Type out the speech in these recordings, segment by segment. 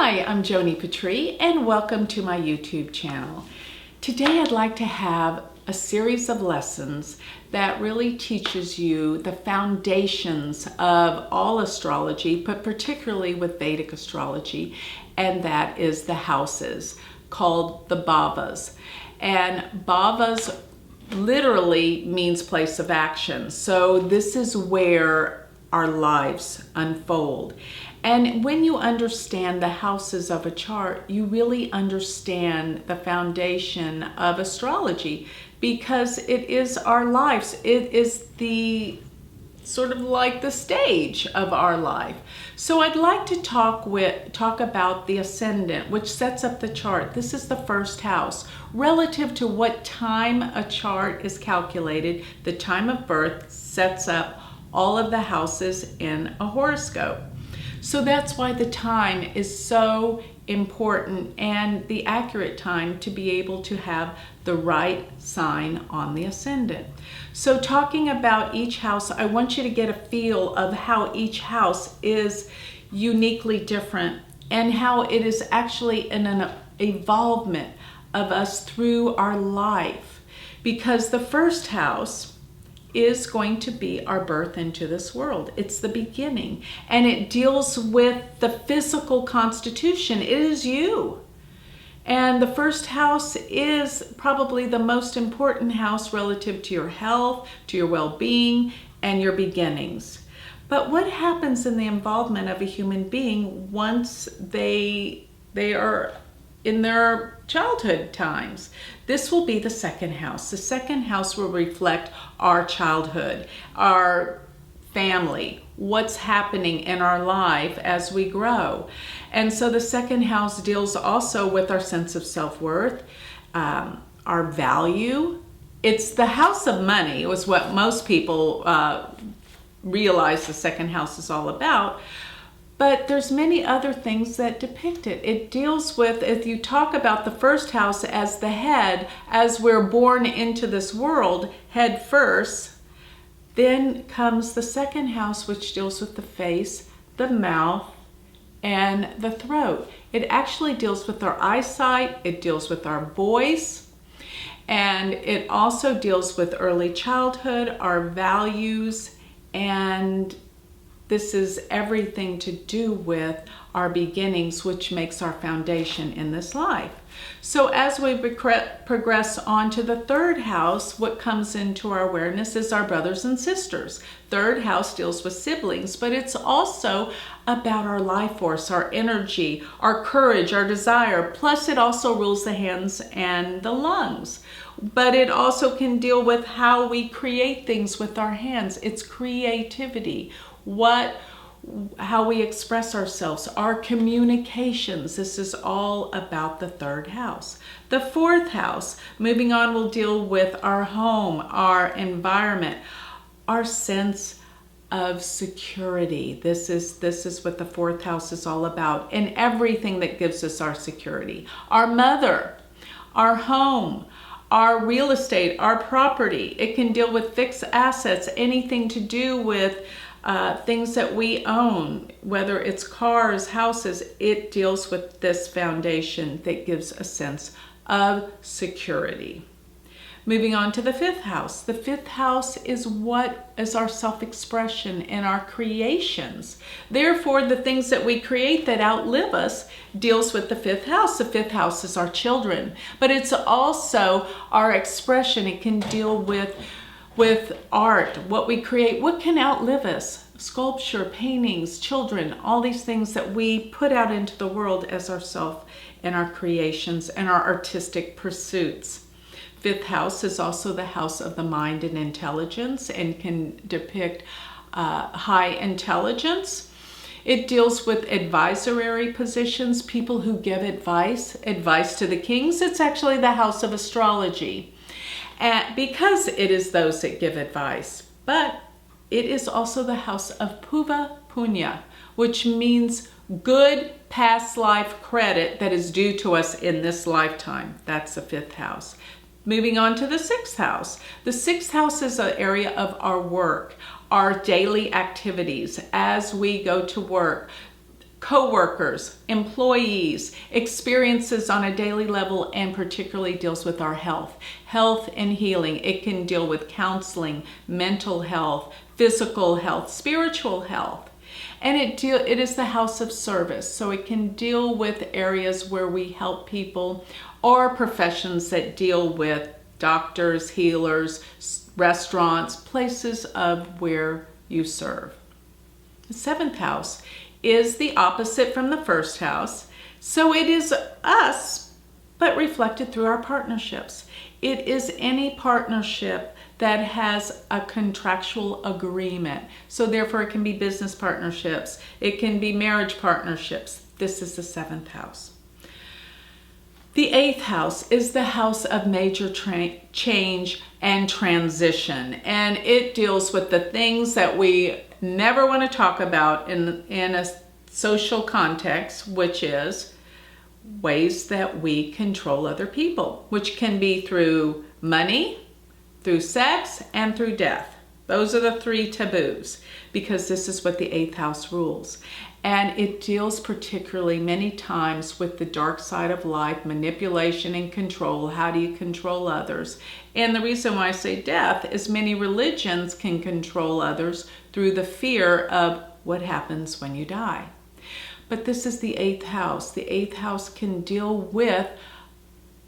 Hi, I'm Joni Patry and welcome to my YouTube channel. Today I'd like to have a series of lessons that really teaches you the foundations of all astrology, but particularly with Vedic astrology, and that is the houses called the bhavas. And bhavas literally means place of action. So this is where our lives unfold. And when you understand the houses of a chart, you really understand the foundation of astrology, because it is our lives. It is the sort of like the stage of our life. So I'd like to talk about the Ascendant, which sets up the chart. This is the first house. Relative to what time a chart is calculated, the time of birth sets up all of the houses in a horoscope. So that's why the time is so important, and the accurate time to be able to have the right sign on the ascendant. So talking about each house, I want you to get a feel of how each house is uniquely different and how it is actually an evolvement of us through our life. Because the first house is going to be our birth into this world. It's the beginning, and it deals with the physical constitution. It is you. And the first house is probably the most important house relative to your health, to your well-being, and your beginnings. But what happens in the involvement of a human being once they are in their childhood times? This will be the second house. The second house will reflect our childhood, our family, what's happening in our life as we grow. And so the second house deals also with our sense of self-worth, our value. It's the house of money, was what most people realize the second house is all about. But there's many other things that depict it. It deals with, if you talk about the first house as the head, as we're born into this world, head first, then comes the second house, which deals with the face, the mouth, and the throat. It actually deals with our eyesight, it deals with our voice, and it also deals with early childhood, our values, and this is everything to do with our beginnings, which makes our foundation in this life. So as we progress on to the third house, what comes into our awareness is our brothers and sisters. Third house deals with siblings, but it's also about our life force, our energy, our courage, our desire. Plus it also rules the hands and the lungs. But it also can deal with how we create things with our hands. It's creativity. How we express ourselves, our communications. This is all about the third house. The fourth house, moving on, will deal with our home, our environment, our sense of security. This is what the fourth house is all about, and everything that gives us our security. Our mother, our home, our real estate, our property. It can deal with fixed assets, anything to do with things that we own, whether it's cars, houses. It deals with this foundation that gives a sense of security. Moving on to the fifth house. The fifth house is what is our self-expression and our creations. Therefore, the things that we create that outlive us deals with the fifth house. The fifth house is our children, but it's also our expression. It can deal with art, what we create, what can outlive us. Sculpture, paintings, children, all these things that we put out into the world as ourself and our creations and our artistic pursuits. Fifth house is also the house of the mind and intelligence, and can depict high intelligence. It deals with advisory positions, people who give advice to the kings. It's actually the house of astrology, because it is those that give advice. But it is also the house of Puva Punya, which means good past life credit that is due to us in this lifetime. That's the fifth house. Moving on to the sixth house. The sixth house is an area of our work, our daily activities as we go to work. co-workers, employees, experiences on a daily level, and particularly deals with our health and healing. It can deal with counseling, mental health, physical health, spiritual health. And it is the house of service, so it can deal with areas where we help people, or professions that deal with doctors, healers, restaurants, places of where you serve. The 7th house is the opposite from the 1st house. So it is us, but reflected through our partnerships. It is any partnership that has a contractual agreement. So therefore it can be business partnerships. It can be marriage partnerships. This is the 7th house. The 8th house is the house of major change and transition. And it deals with the things that we never want to talk about in a social context, which is ways that we control other people, which can be through money, through sex, and through death. Those are the 3 taboos, because this is what the 8th house rules. And it deals particularly many times with the dark side of life, manipulation and control. How do you control others? And the reason why I say death is many religions can control others through the fear of what happens when you die. But this is the 8th house. The 8th house can deal with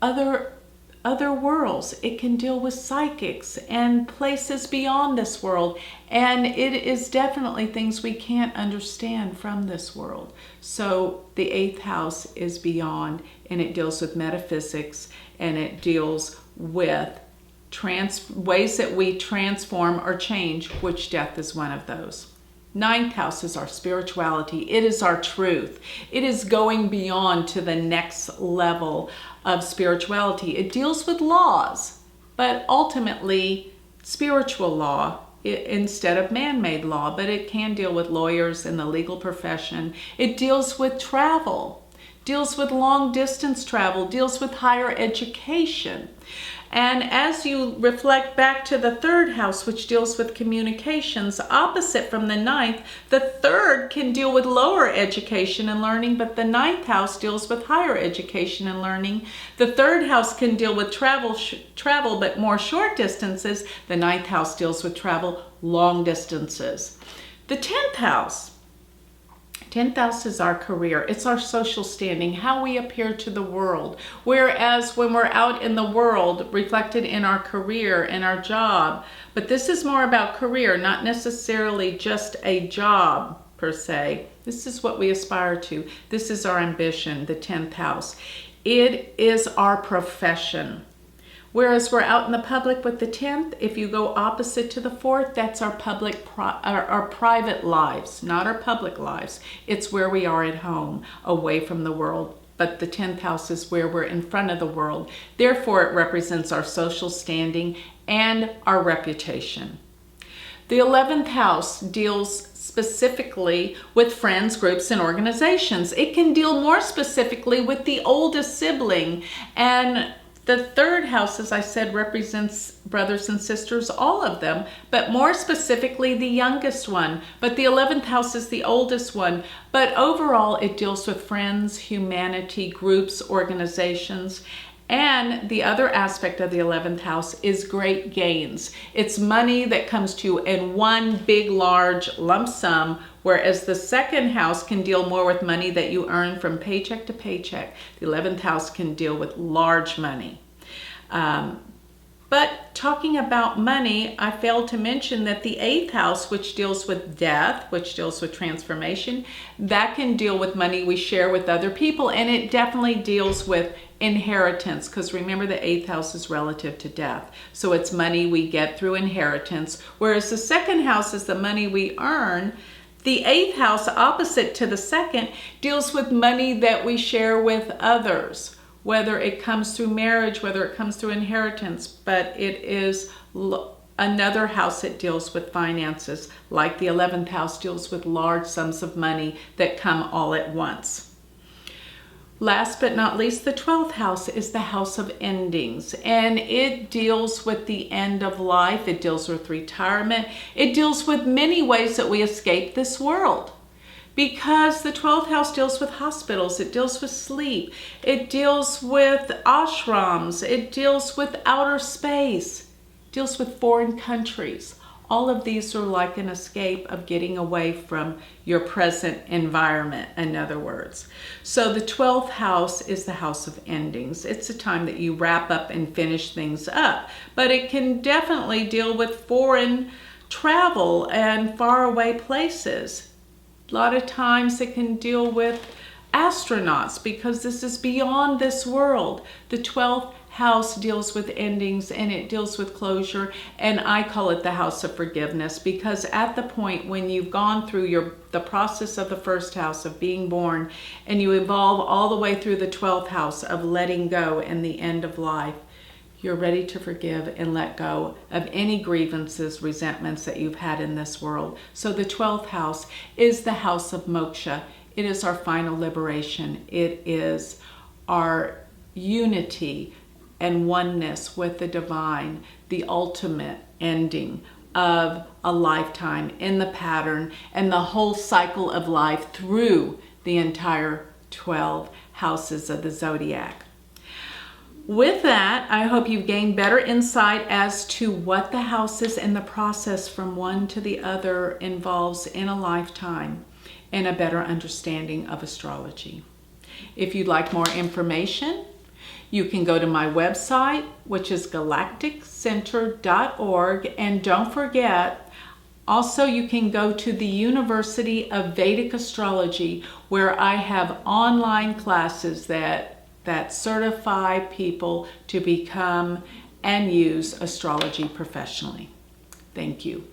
other worlds. It can deal with psychics and places beyond this world. And it is definitely things we can't understand from this world. So the 8th house is beyond, and it deals with metaphysics, and it deals with ways that we transform or change, which death is one of those. 9th house is our spirituality. It is our truth. It is going beyond to the next level of spirituality. It deals with laws, but ultimately spiritual law instead of man-made law, but it can deal with lawyers and the legal profession. It deals with travel, deals with long distance travel, deals with higher education. And as you reflect back to the 3rd house, which deals with communications, opposite from the 9th, the 3rd can deal with lower education and learning, but the 9th house deals with higher education and learning. The 3rd house can deal with travel, but more short distances. The 9th house deals with travel, long distances. The 10th house. 10th house is our career. It's our social standing, how we appear to the world. Whereas when we're out in the world, reflected in our career and our job. But this is more about career, not necessarily just a job per se. This is what we aspire to. This is our ambition, the 10th house. It is our profession. Whereas we're out in the public with the 10th, if you go opposite to the 4th, that's our our private lives, not our public lives. It's where we are at home, away from the world. But the 10th house is where we're in front of the world. Therefore, it represents our social standing and our reputation. The 11th house deals specifically with friends, groups, and organizations. It can deal more specifically with the oldest sibling, and the 3rd house, as I said, represents brothers and sisters, all of them, but more specifically the youngest one. But the 11th house is the oldest one. But overall, it deals with friends, humanity, groups, organizations. And the other aspect of the 11th house is great gains. It's money that comes to you in one big, large lump sum, whereas the 2nd house can deal more with money that you earn from paycheck to paycheck. The 11th house can deal with large money. But talking about money, I failed to mention that the 8th house, which deals with death, which deals with transformation, that can deal with money we share with other people, and it definitely deals with inheritance, because remember the 8th house is relative to death. So it's money we get through inheritance, whereas the 2nd house is the money we earn. The 8th house, opposite to the 2nd, deals with money that we share with others, whether it comes through marriage, whether it comes through inheritance, but it is another house that deals with finances, like the 11th house deals with large sums of money that come all at once. Last but not least, the 12th house is the house of endings, and it deals with the end of life. It deals with retirement. It deals with many ways that we escape this world. because the 12th house deals with hospitals, it deals with sleep, it deals with ashrams, it deals with outer space, it deals with foreign countries. All of these are like an escape of getting away from your present environment, in other words. So the 12th house is the house of endings. It's a time that you wrap up and finish things up, but it can definitely deal with foreign travel and faraway places. A lot of times it can deal with astronauts because this is beyond this world. The 12th house deals with endings and it deals with closure, and I call it the house of forgiveness because at the point when you've gone through the process of the first house of being born and you evolve all the way through the 12th house of letting go and the end of life, you're ready to forgive and let go of any grievances, resentments that you've had in this world. So the 12th house is the house of moksha. It is our final liberation. It is our unity and oneness with the divine, the ultimate ending of a lifetime in the pattern and the whole cycle of life through the entire 12 houses of the zodiac. With that, I hope you've gained better insight as to what the houses and the process from one to the other involves in a lifetime and a better understanding of astrology. If you'd like more information, you can go to my website, which is galacticcenter.org, and don't forget, also you can go to the University of Vedic Astrology, where I have online classes that certify people to become and use astrology professionally. Thank you.